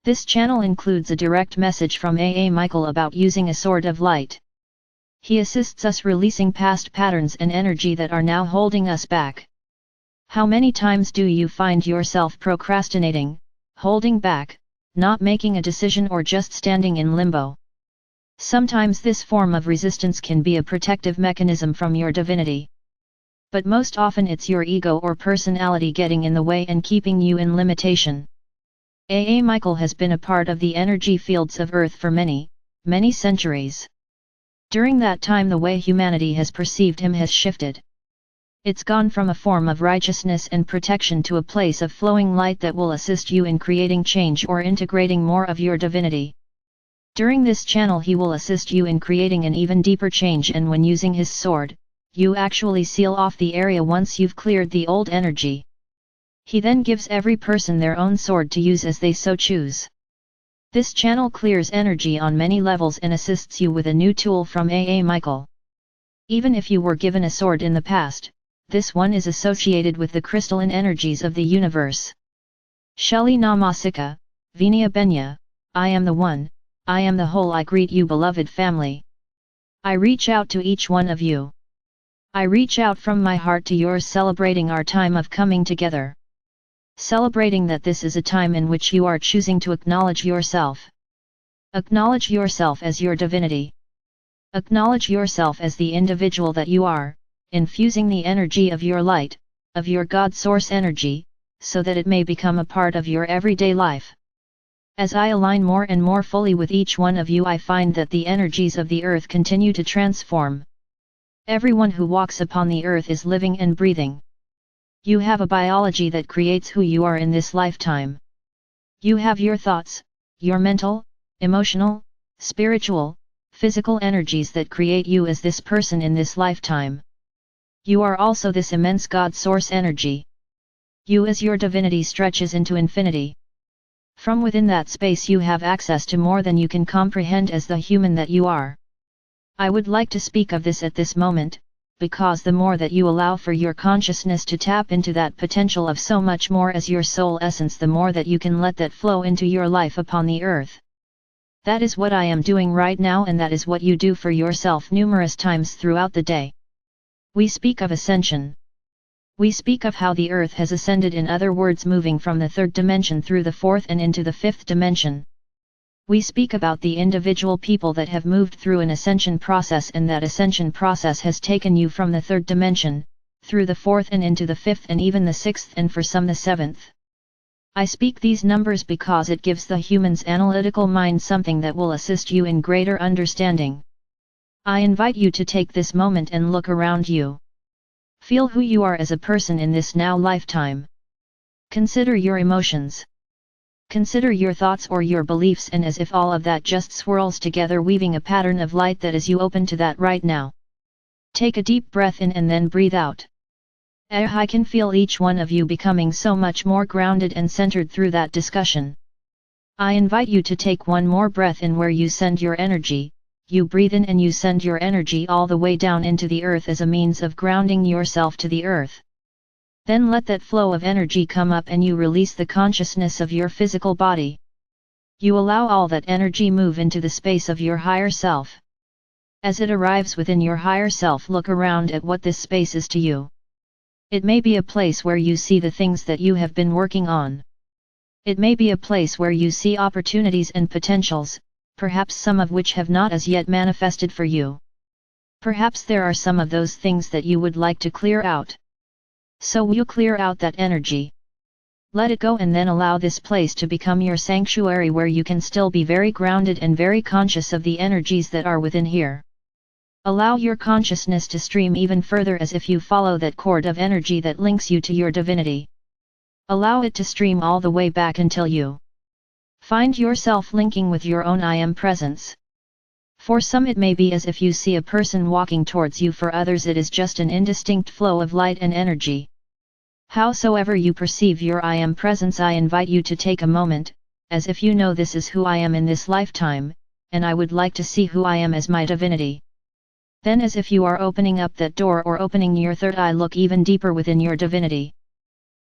This channel includes a direct message from Michael about using a sword of light. He assists us releasing past patterns and energy that are now holding us back. How many times do you find yourself procrastinating, holding back, not making a decision, or just standing in limbo? Sometimes this form of resistance can be a protective mechanism from your divinity. But most often it's your ego or personality getting in the way and keeping you in limitation. Michael has been a part of the energy fields of Earth for many, many centuries. During that time the way humanity has perceived him has shifted. It's gone from a form of righteousness and protection to a place of flowing light that will assist you in creating change or integrating more of your divinity. During this channel he will assist you in creating an even deeper change, and when using his sword, you actually seal off the area once you've cleared the old energy. He then gives every person their own sword to use as they so choose. This channel clears energy on many levels and assists you with a new tool from Michael. Even if you were given a sword in the past, this one is associated with the crystalline energies of the universe. Shali Namasika, Vinya Benya, I am the one, I am the whole. I greet you, beloved family. I reach out to each one of you. I reach out from my heart to yours, celebrating our time of coming together. Celebrating that this is a time in which you are choosing to acknowledge yourself. Acknowledge yourself as your divinity. Acknowledge yourself as the individual that you are, infusing the energy of your light, of your God source energy, so that it may become a part of your everyday life. As I align more and more fully with each one of you, I find that the energies of the earth continue to transform. Everyone who walks upon the earth is living and breathing. You have a biology that creates who you are in this lifetime. You have your thoughts, your mental, emotional, spiritual, physical energies that create you as this person in this lifetime. You are also this immense God source energy. You as your divinity stretches into infinity. From within that space you have access to more than you can comprehend as the human that you are. I would like to speak of this at this moment, because the more that you allow for your consciousness to tap into that potential of so much more as your soul essence, the more that you can let that flow into your life upon the earth. That is what I am doing right now, and that is what you do for yourself numerous times throughout the day. We speak of ascension. We speak of how the earth has ascended, in other words moving from the third dimension through the fourth and into the fifth dimension. We speak about the individual people that have moved through an ascension process, and that ascension process has taken you from the third dimension, through the fourth and into the fifth and even the sixth, and for some the seventh. I speak these numbers because it gives the human's analytical mind something that will assist you in greater understanding. I invite you to take this moment and look around you. Feel who you are as a person in this now lifetime. Consider your emotions. Consider your thoughts or your beliefs, and as if all of that just swirls together, weaving a pattern of light that is you open to that right now. Take a deep breath in and then breathe out. I can feel each one of you becoming so much more grounded and centered through that discussion. I invite you to take one more breath in where you send your energy. You breathe in and you send your energy all the way down into the earth as a means of grounding yourself to the earth. Then let that flow of energy come up and you release the consciousness of your physical body. You allow all that energy move into the space of your higher self. As it arrives within your higher self, look around at what this space is to you. It may be a place where you see the things that you have been working on. It may be a place where you see opportunities and potentials, perhaps some of which have not as yet manifested for you. Perhaps there are some of those things that you would like to clear out. So you clear out that energy. Let it go and then allow this place to become your sanctuary, where you can still be very grounded and very conscious of the energies that are within here. Allow your consciousness to stream even further as if you follow that cord of energy that links you to your divinity. Allow it to stream all the way back until you find yourself linking with your own I am presence. For some it may be as if you see a person walking towards you, for others it is just an indistinct flow of light and energy. Howsoever you perceive your I am presence, I invite you to take a moment, as if you know this is who I am in this lifetime, and I would like to see who I am as my divinity. Then, as if you are opening up that door or opening your third eye, look even deeper within your divinity.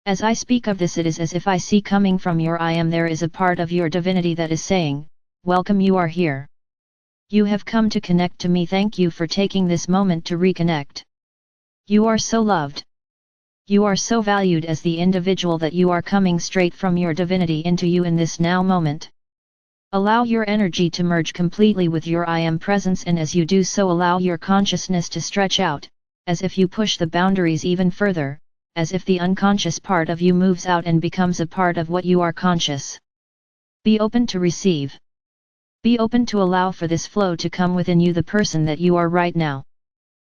As I speak of this, it is as if I see coming from your I am there is a part of your divinity that is saying, welcome, you are here. You have come to connect to me. Thank you for taking this moment to reconnect. You are so loved. You are so valued as the individual that you are coming straight from your divinity into you in this now moment. Allow your energy to merge completely with your I am presence, and as you do so, allow your consciousness to stretch out, as if you push the boundaries even further, as if the unconscious part of you moves out and becomes a part of what you are conscious. Be open to receive. Be open to allow for this flow to come within you, the person that you are right now.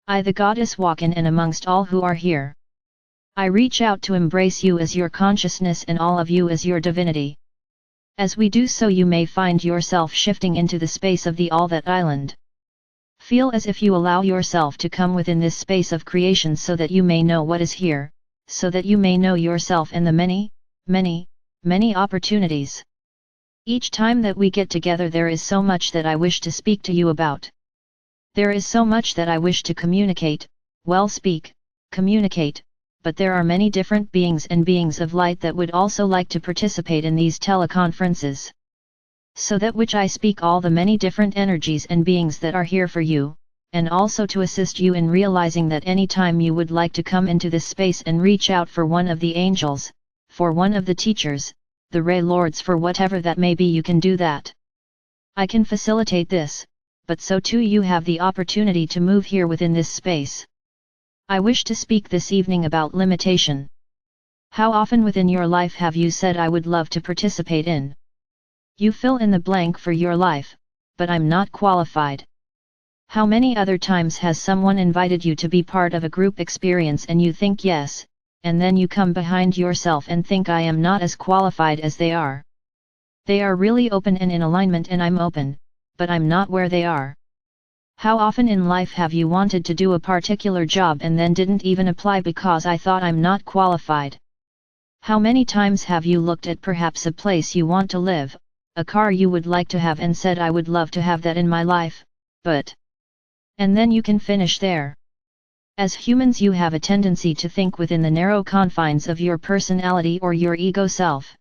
I, the goddess, walk in and amongst all who are here. I reach out to embrace you as your consciousness and all of you as your divinity. As we do so, you may find yourself shifting into the space of the all that island. Feel as if you allow yourself to come within this space of creation so that you may know what is here, so that you may know yourself and the many, many, many opportunities. Each time that we get together, there is so much that I wish to speak to you about. There is so much that I wish to communicate, communicate, but there are many different beings and beings of light that would also like to participate in these teleconferences. So that which I speak all the many different energies and beings that are here for you, and also to assist you in realizing that any time you would like to come into this space and reach out for one of the angels, for one of the teachers, the Ray Lords, for whatever that may be, you can do that. I can facilitate this, but so too you have the opportunity to move here within this space. I wish to speak this evening about limitation. How often within your life have you said, I would love to participate in? You fill in the blank for your life, but I'm not qualified. How many other times has someone invited you to be part of a group experience and you think yes, and then you come behind yourself and think, I am not as qualified as they are. They are really open and in alignment, and I'm open, but I'm not where they are. How often in life have you wanted to do a particular job and then didn't even apply because I thought I'm not qualified? How many times have you looked at perhaps a place you want to live, a car you would like to have, and said, I would love to have that in my life, but... And then you can finish there. As humans, you have a tendency to think within the narrow confines of your personality or your ego self.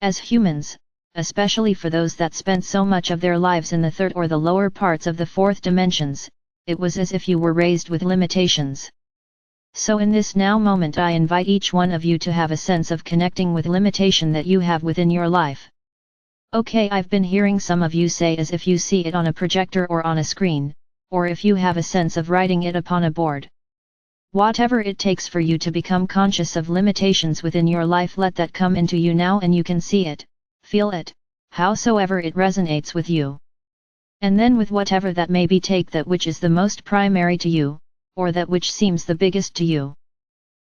As humans, especially for those that spent so much of their lives in the third or the lower parts of the fourth dimensions, it was as if you were raised with limitations. So in this now moment, I invite each one of you to have a sense of connecting with limitation that you have within your life. Okay, I've been hearing some of you say as if you see it on a projector or on a screen, or if you have a sense of writing it upon a board. Whatever it takes for you to become conscious of limitations within your life, let that come into you now, and you can see it, feel it, howsoever it resonates with you. And then with whatever that may be, take that which is the most primary to you, or that which seems the biggest to you.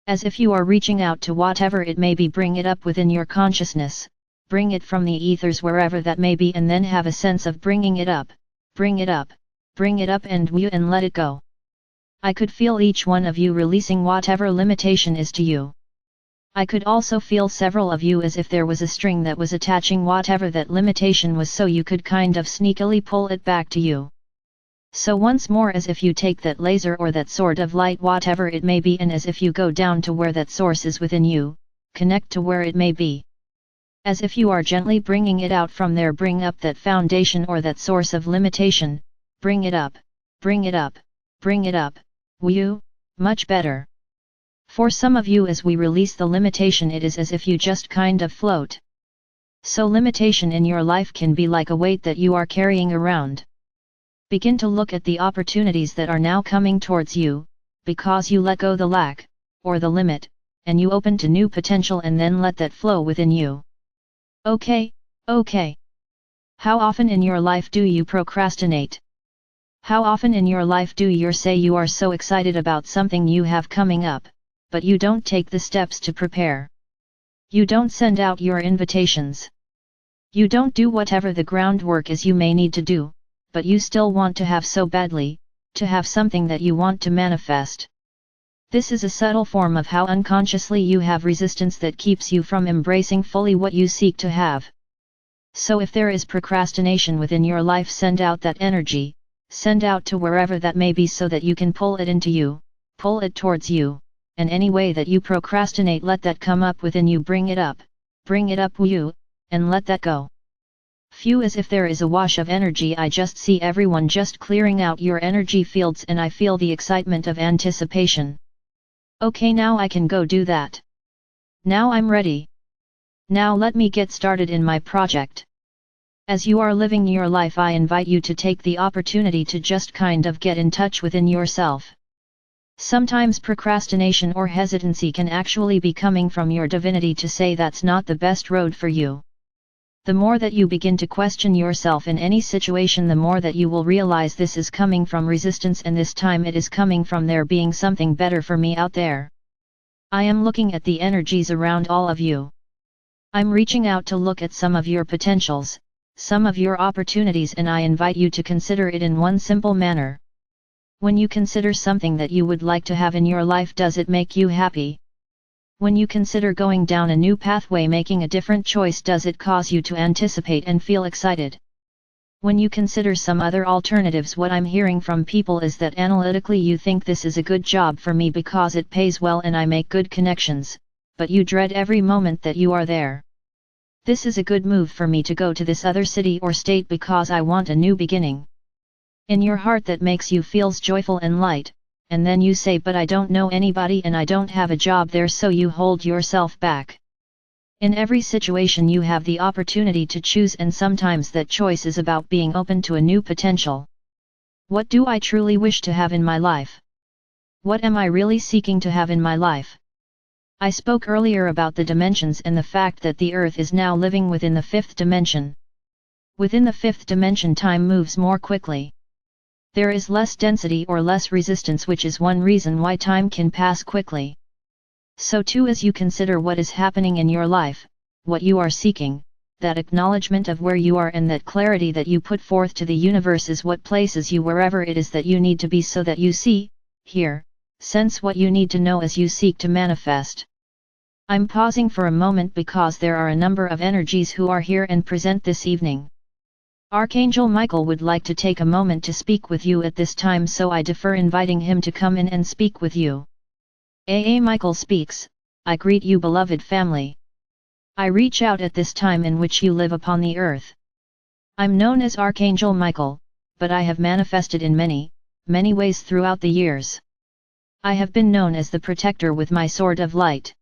As if you are reaching out to whatever it may be, bring it up within your consciousness, bring it from the ethers wherever that may be, and then have a sense of bringing it up, bring it up, bring it up, and let it go. I could feel each one of you releasing whatever limitation is to you. I could also feel several of you as if there was a string that was attaching whatever that limitation was, so you could kind of sneakily pull it back to you. So once more, as if you take that laser or that sword of light, whatever it may be, and as if you go down to where that source is within you, connect to where it may be. As if you are gently bringing it out from there, bring up that foundation or that source of limitation, bring it up, bring it up, bring it up, woo, much better. For some of you, as we release the limitation, it is as if you just kind of float. So limitation in your life can be like a weight that you are carrying around. Begin to look at the opportunities that are now coming towards you, because you let go the lack, or the limit, and you open to new potential, and then let that flow within you. Okay. How often in your life do you procrastinate? How often in your life do you say you are so excited about something you have coming up, but you don't take the steps to prepare? You don't send out your invitations. You don't do whatever the groundwork is you may need to do, but you still want to have so badly, to have something that you want to manifest. This is a subtle form of how unconsciously you have resistance that keeps you from embracing fully what you seek to have. So if there is procrastination within your life, send out that energy, send out to wherever that may be, so that you can pull it into you, pull it towards you, and any way that you procrastinate, let that come up within you, bring it up you, and let that go. Few as if there is a wash of energy. I just see everyone just clearing out your energy fields, and I feel the excitement of anticipation. Okay, now I can go do that. Now I'm ready. Now let me get started in my project. As you are living your life, I invite you to take the opportunity to just kind of get in touch within yourself. Sometimes procrastination or hesitancy can actually be coming from your divinity to say that's not the best road for you. The more that you begin to question yourself in any situation, the more that you will realize this is coming from resistance, and this time it is coming from there being something better for me out there. I am looking at the energies around all of you. I'm reaching out to look at some of your potentials, some of your opportunities, and I invite you to consider it in one simple manner. When you consider something that you would like to have in your life, does it make you happy? When you consider going down a new pathway, making a different choice, does it cause you to anticipate and feel excited? When you consider some other alternatives, what I'm hearing from people is that analytically you think this is a good job for me because it pays well and I make good connections, but you dread every moment that you are there. This is a good move for me to go to this other city or state because I want a new beginning. In your heart that makes you feels joyful and light, and then you say, but I don't know anybody and I don't have a job there, so you hold yourself back. In every situation you have the opportunity to choose, and sometimes that choice is about being open to a new potential. What do I truly wish to have in my life? What am I really seeking to have in my life? I spoke earlier about the dimensions and the fact that the Earth is now living within the fifth dimension. Within the fifth dimension, time moves more quickly. There is less density or less resistance, which is one reason why time can pass quickly. So too, as you consider what is happening in your life, what you are seeking, that acknowledgement of where you are and that clarity that you put forth to the universe is what places you wherever it is that you need to be, so that you see, hear, sense what you need to know as you seek to manifest. I'm pausing for a moment because there are a number of energies who are here and present this evening. Archangel Michael would like to take a moment to speak with you at this time, so I defer inviting him to come in and speak with you. A. Michael speaks. I greet you, beloved family. I reach out at this time in which you live upon the earth. I'm known as Archangel Michael, but I have manifested in many, many ways throughout the years. I have been known as the protector with my sword of light.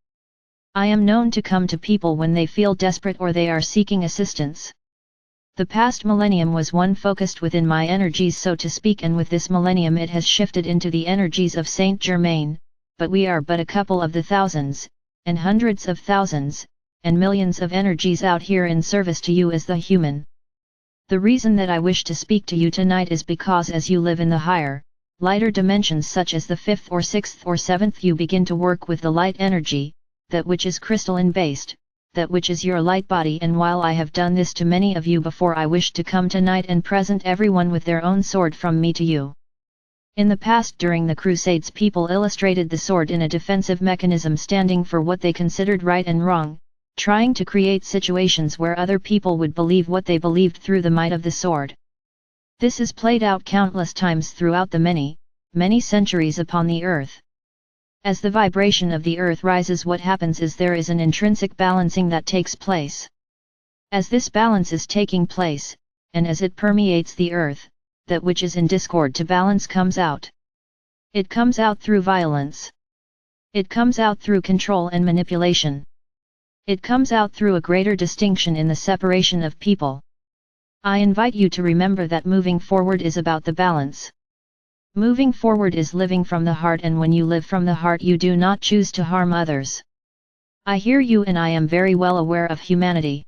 I am known to come to people when they feel desperate or they are seeking assistance. The past millennium was one focused within my energies, so to speak, and with this millennium it has shifted into the energies of Saint Germain, but we are but a couple of the thousands, and hundreds of thousands, and millions of energies out here in service to you as the human. The reason that I wish to speak to you tonight is because as you live in the higher, lighter dimensions such as the fifth or sixth or seventh, you begin to work with the light energy, that which is crystalline based, that which is your light body. And while I have done this to many of you before, I wish to come tonight and present everyone with their own sword from me to you. In the past, during the Crusades, people illustrated the sword in a defensive mechanism, standing for what they considered right and wrong, trying to create situations where other people would believe what they believed through the might of the sword. This is played out countless times throughout the many, many centuries upon the earth. As the vibration of the earth rises, what happens is there is an intrinsic balancing that takes place. As this balance is taking place, and as it permeates the earth, that which is in discord to balance comes out. It comes out through violence. It comes out through control and manipulation. It comes out through a greater distinction in the separation of people. I invite you to remember that moving forward is about the balance. Moving forward is living from the heart, and when you live from the heart, you do not choose to harm others. I hear you, and I am very well aware of humanity.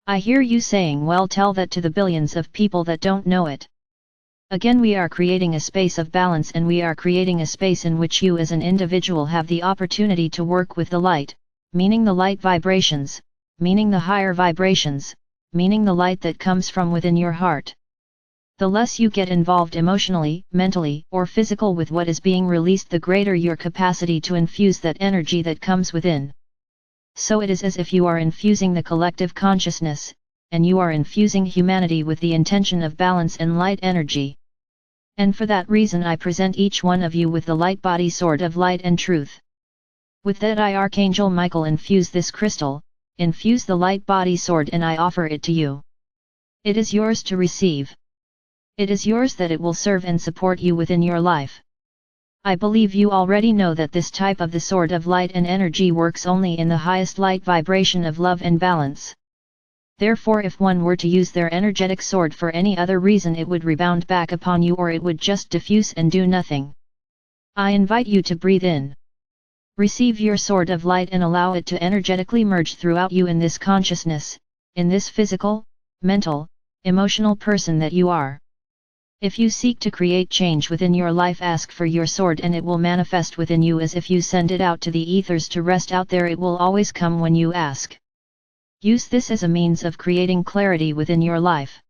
I hear you saying, well, tell that to the billions of people that don't know it. Again, we are creating a space of balance, and we are creating a space in which you as an individual have the opportunity to work with the light, meaning the light vibrations, meaning the higher vibrations, meaning the light that comes from within your heart. The less you get involved emotionally, mentally, or physical with what is being released, the greater your capacity to infuse that energy that comes within. So it is as if you are infusing the collective consciousness, and you are infusing humanity with the intention of balance and light energy. And for that reason I present each one of you with the light body sword of light and truth. With that I Archangel Michael infuse this crystal, infuse the light body sword, and I offer it to you. It is yours to receive. It is yours that it will serve and support you within your life. I believe you already know that this type of the sword of light and energy works only in the highest light vibration of love and balance. Therefore, if one were to use their energetic sword for any other reason, it would rebound back upon you, or it would just diffuse and do nothing. I invite you to breathe in. Receive your sword of light and allow it to energetically merge throughout you in this consciousness, in this physical, mental, emotional person that you are. If you seek to create change within your life, ask for your sword and it will manifest within you as if you send it out to the ethers to rest out there. It will always come when you ask. Use this as a means of creating clarity within your life.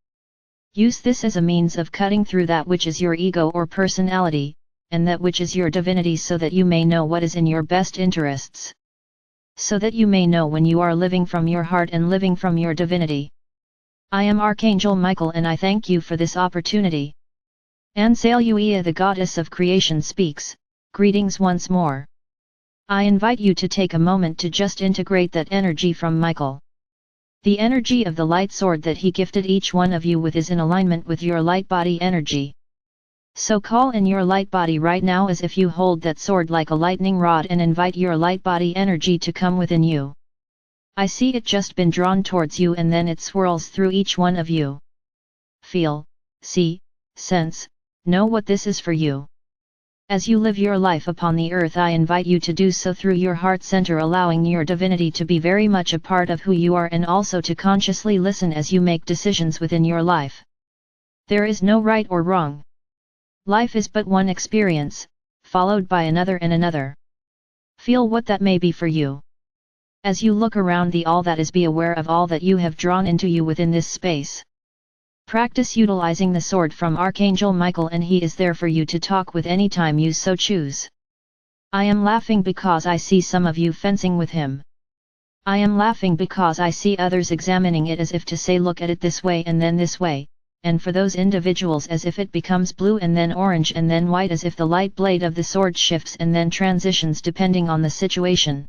Use this as a means of cutting through that which is your ego or personality, and that which is your divinity, so that you may know what is in your best interests. So that you may know when you are living from your heart and living from your divinity. I am Archangel Michael and I thank you for this opportunity. Ansaleuia, the goddess of creation, speaks. Greetings once more. I invite you to take a moment to just integrate that energy from Michael. The energy of the light sword that he gifted each one of you with is in alignment with your light body energy. So call in your light body right now as if you hold that sword like a lightning rod and invite your light body energy to come within you. I see it just been drawn towards you and then it swirls through each one of you. Feel, see, sense, know what this is for you. As you live your life upon the earth, I invite you to do so through your heart center, allowing your divinity to be very much a part of who you are and also to consciously listen as you make decisions within your life. There is no right or wrong. Life is but one experience, followed by another and another. Feel what that may be for you. As you look around the all that is, be aware of all that you have drawn into you within this space. Practice utilizing the sword from Archangel Michael and he is there for you to talk with anytime you so choose. I am laughing because I see some of you fencing with him. I am laughing because I see others examining it as if to say, look at it this way and then this way, and for those individuals as if it becomes blue and then orange and then white, as if the light blade of the sword shifts and then transitions depending on the situation.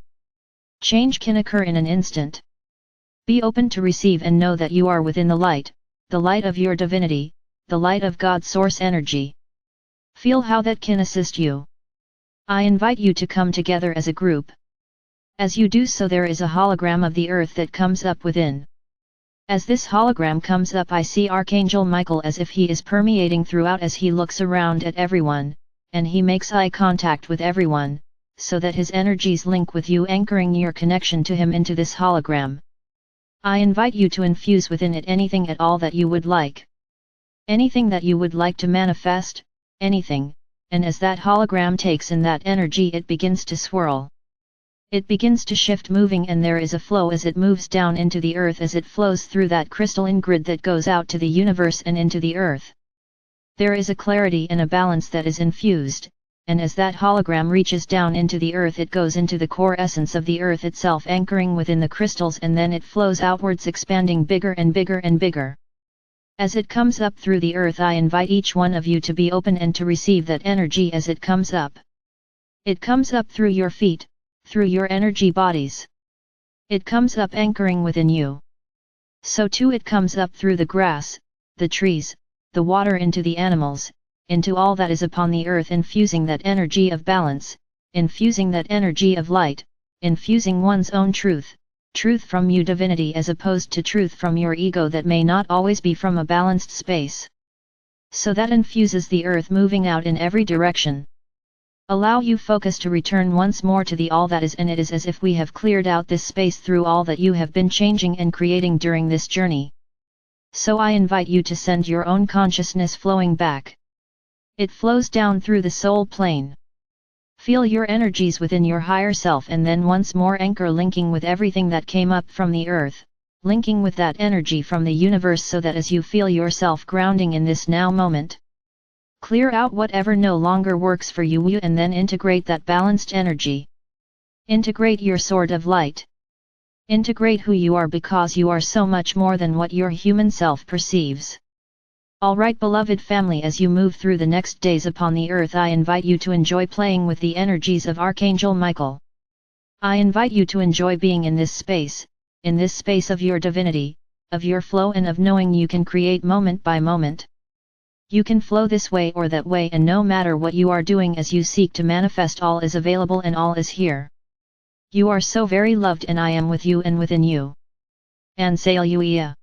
Change can occur in an instant. Be open to receive and know that you are within the light of your divinity, the light of God's source energy. Feel how that can assist you. I invite you to come together as a group. As you do so, there is a hologram of the earth that comes up within. As this hologram comes up, I see Archangel Michael as if he is permeating throughout as he looks around at everyone, and he makes eye contact with everyone, so that his energies link with you, anchoring your connection to him into this hologram. I invite you to infuse within it anything at all that you would like. Anything that you would like to manifest, anything, and as that hologram takes in that energy, it begins to swirl. It begins to shift, moving, and there is a flow as it moves down into the earth, as it flows through that crystalline grid that goes out to the universe and into the earth. There is a clarity and a balance that is infused, and as that hologram reaches down into the earth, it goes into the core essence of the earth itself, anchoring within the crystals, and then it flows outwards, expanding bigger and bigger and bigger. As it comes up through the earth, I invite each one of you to be open and to receive that energy as it comes up. It comes up through your feet, through your energy bodies. It comes up anchoring within you. So too it comes up through the grass, the trees, the water, into the animals, into all that is upon the earth, infusing that energy of balance, infusing that energy of light, infusing one's own truth from you divinity, as opposed to truth from your ego that may not always be from a balanced space. So that infuses the earth, moving out in every direction. Allow you focus to return once more to the all that is, and it is as if we have cleared out this space through all that you have been changing and creating during this journey. So I invite you to send your own consciousness flowing back. It flows down through the soul plane. Feel your energies within your higher self, and then once more anchor, linking with everything that came up from the earth, linking with that energy from the universe, so that as you feel yourself grounding in this now moment, clear out whatever no longer works for you, and then integrate that balanced energy. Integrate your sword of light. Integrate who you are, because you are so much more than what your human self perceives. Alright, beloved family, as you move through the next days upon the earth, I invite you to enjoy playing with the energies of Archangel Michael. I invite you to enjoy being in this space of your divinity, of your flow and of knowing you can create moment by moment. You can flow this way or that way, and no matter what you are doing as you seek to manifest, all is available and all is here. You are so very loved and I am with you and within you. Ansaluia.